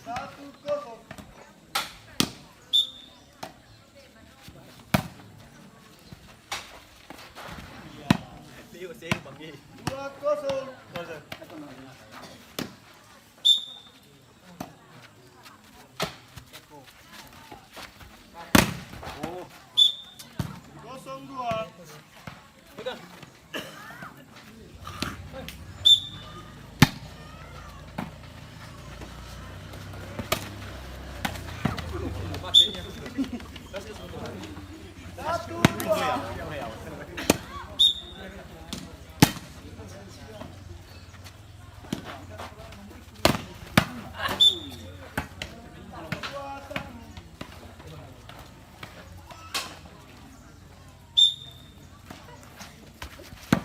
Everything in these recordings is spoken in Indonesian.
1-0. Liu sih bagi. 2-0. Oh, 0-2. pegang. Satu, Oh dua. ya.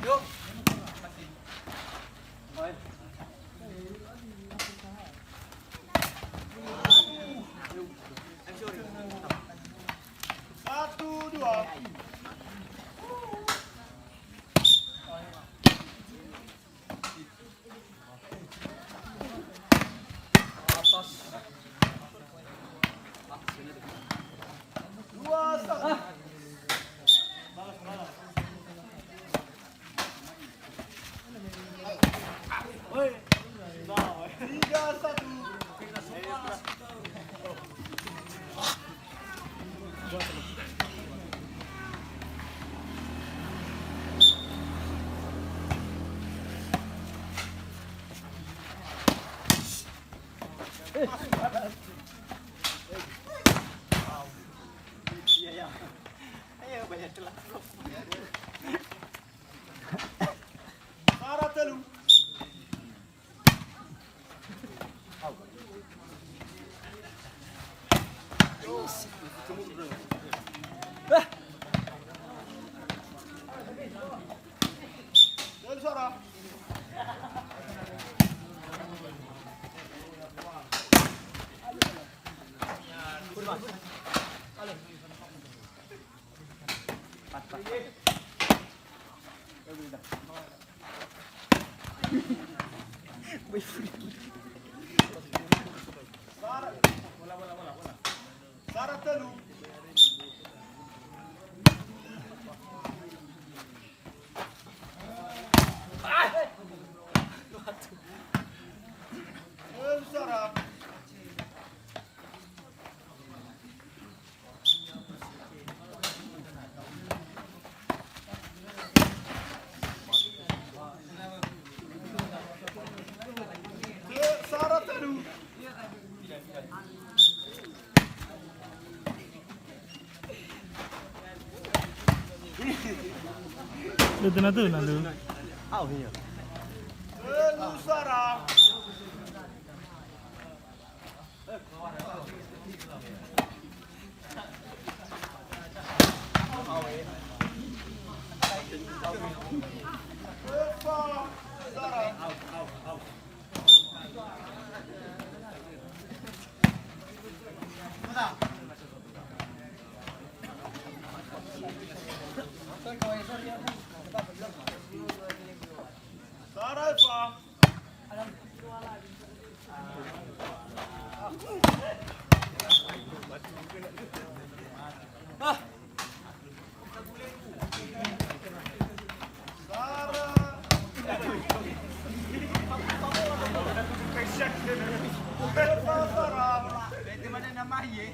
Yuk. Baik. I'm sorry. 1-2. Atas. 2-1. Woi. 3-1. Iya ya. Ayo banyak telah. Sarah telu. Telu Sarah. Sarah. Sarah telu. Telu Sarah. Sarah telu. Dito na to, nandun. Oh iya. Telu Sarah. Eva Sarah. Sarah Eva. Sarah. Eva Sarah. Di mana namanya?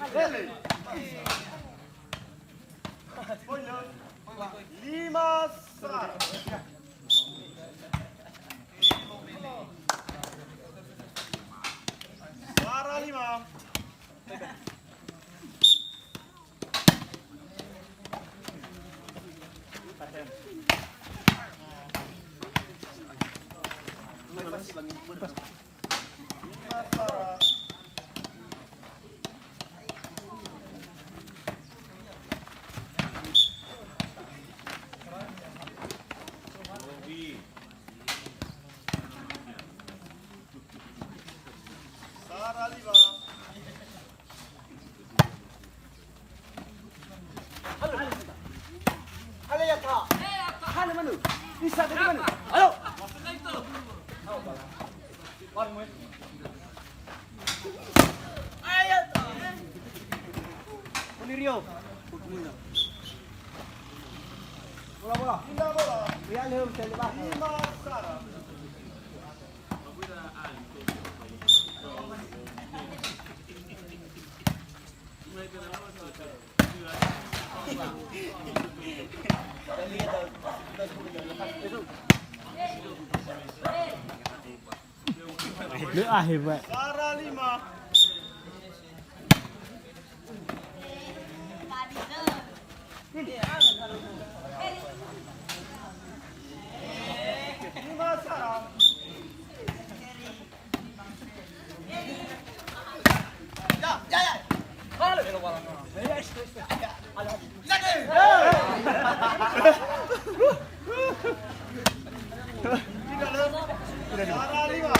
Lele. Spoiler. 5 Sarah. Sarah 5. Lima Sarah. Sarah 5. bisa dari mana? Ayo. Ayo. Rio. Bola. Pindah bola. Real Home saya lepas. Lima Sarah. Lu ah hebat. Sarah 5. Lima Sarah. Tidak le. Sarah 5.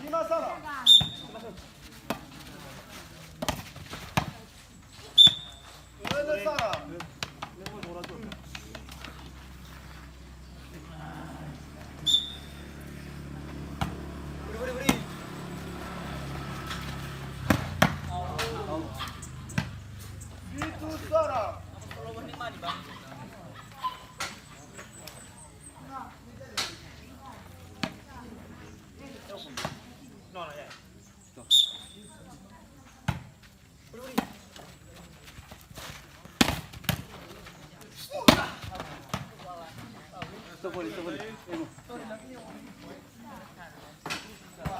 Lima Sarah. Dua Sarah. Itu Sarah.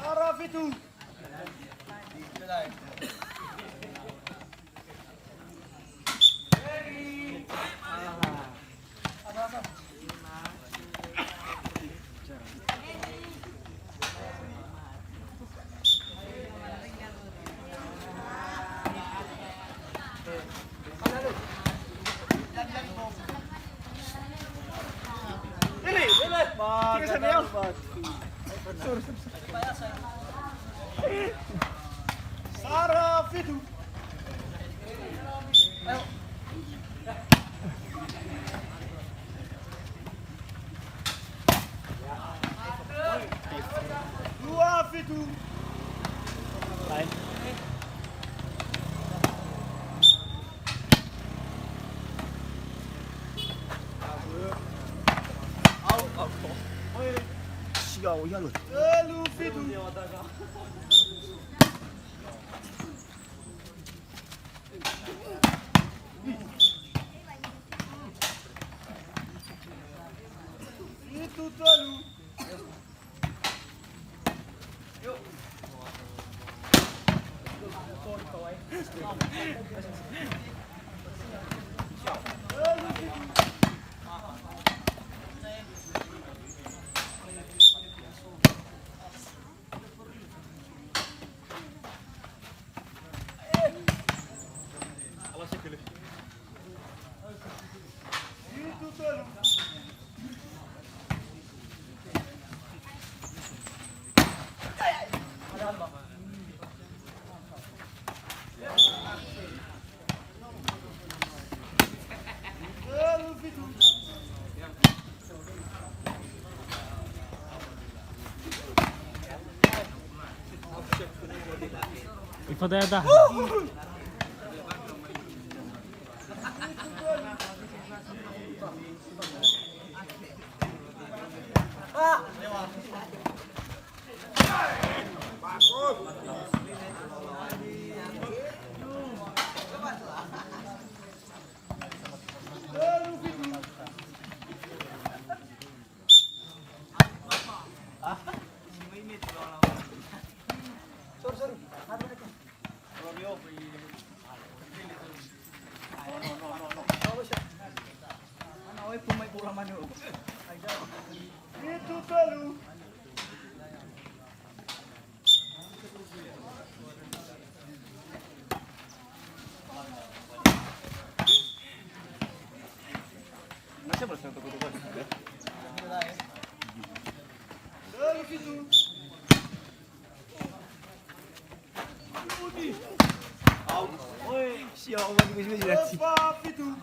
Araf itu. Sarah itu. Dua itu. Telu itu. Itu telu. Telu itu. Itu telu. Telu itu. Ifoto ya dah. Telu itu. Itu telu. Masih bersama tukar-tukar. fitu. Oi, siapa mau di sini? Opa, fitu.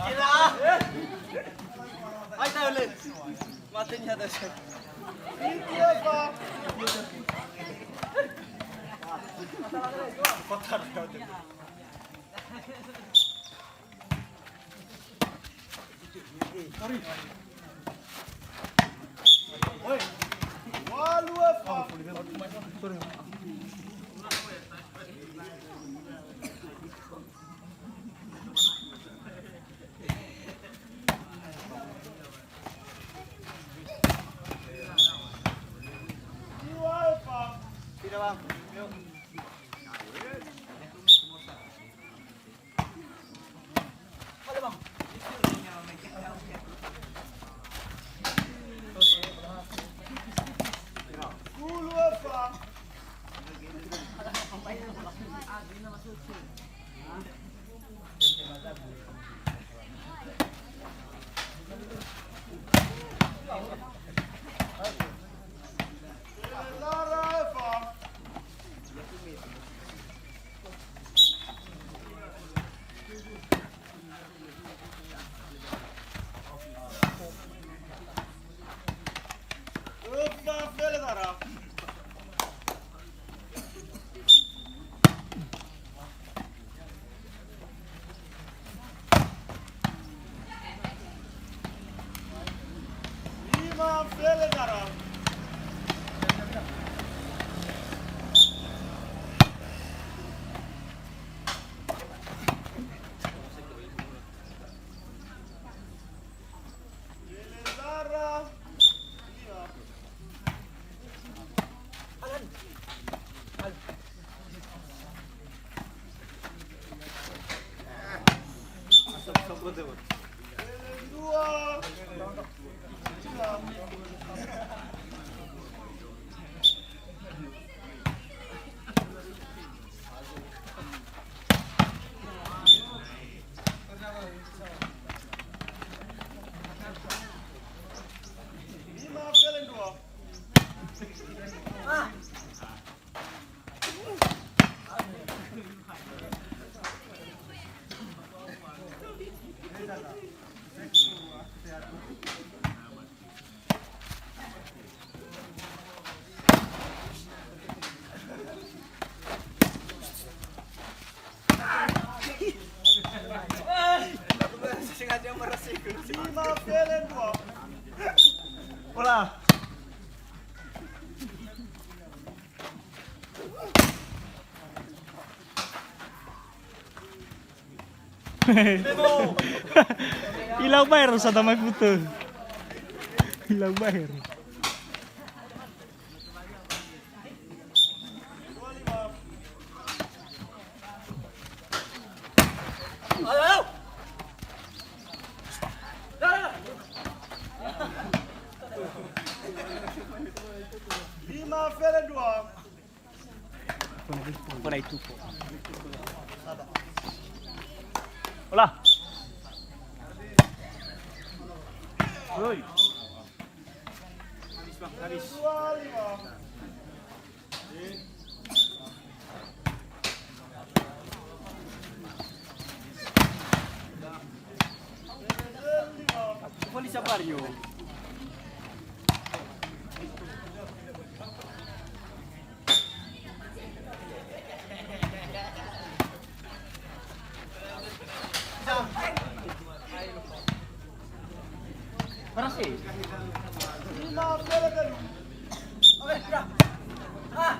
Gila. Ayo tahu le. Matinya ada sih. Fitu apa? Walu apa? Dua apa? Tidak bang. Puluh apa? Lara apa? Opa, Feledara. Lima Feledara. Feledara. Iya. Dua. Lima Felen dua. Sengaja meresik. Lima Felen dua. Bola. Hilang bayar sa damay puto. Hilang bayar. Dua lima. Ayo. Lima Felen dua. Bola itu. Bola. Oi. Dua lima. Felen lima. Polisi Barrio. Berhasil. Lima Felen telu. Oke, sudah. Ah.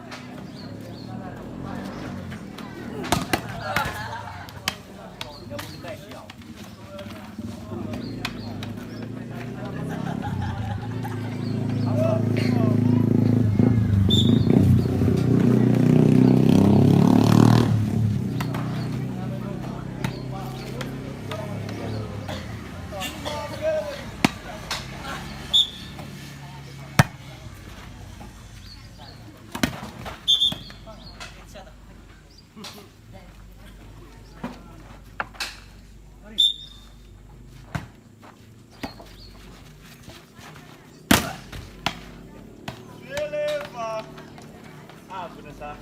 Ah, bener sah.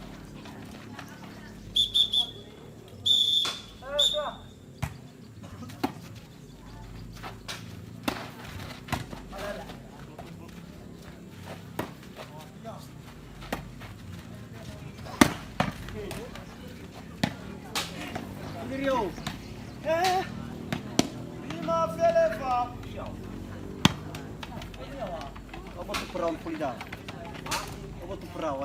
Rio. Lima Felefa. Apa tu perahu polida? Apa tu perahu?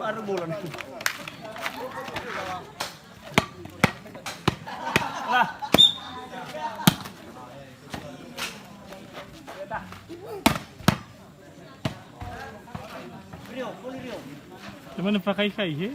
Baru bulan. Lah. Rio, Rio. Cuman pakai kai,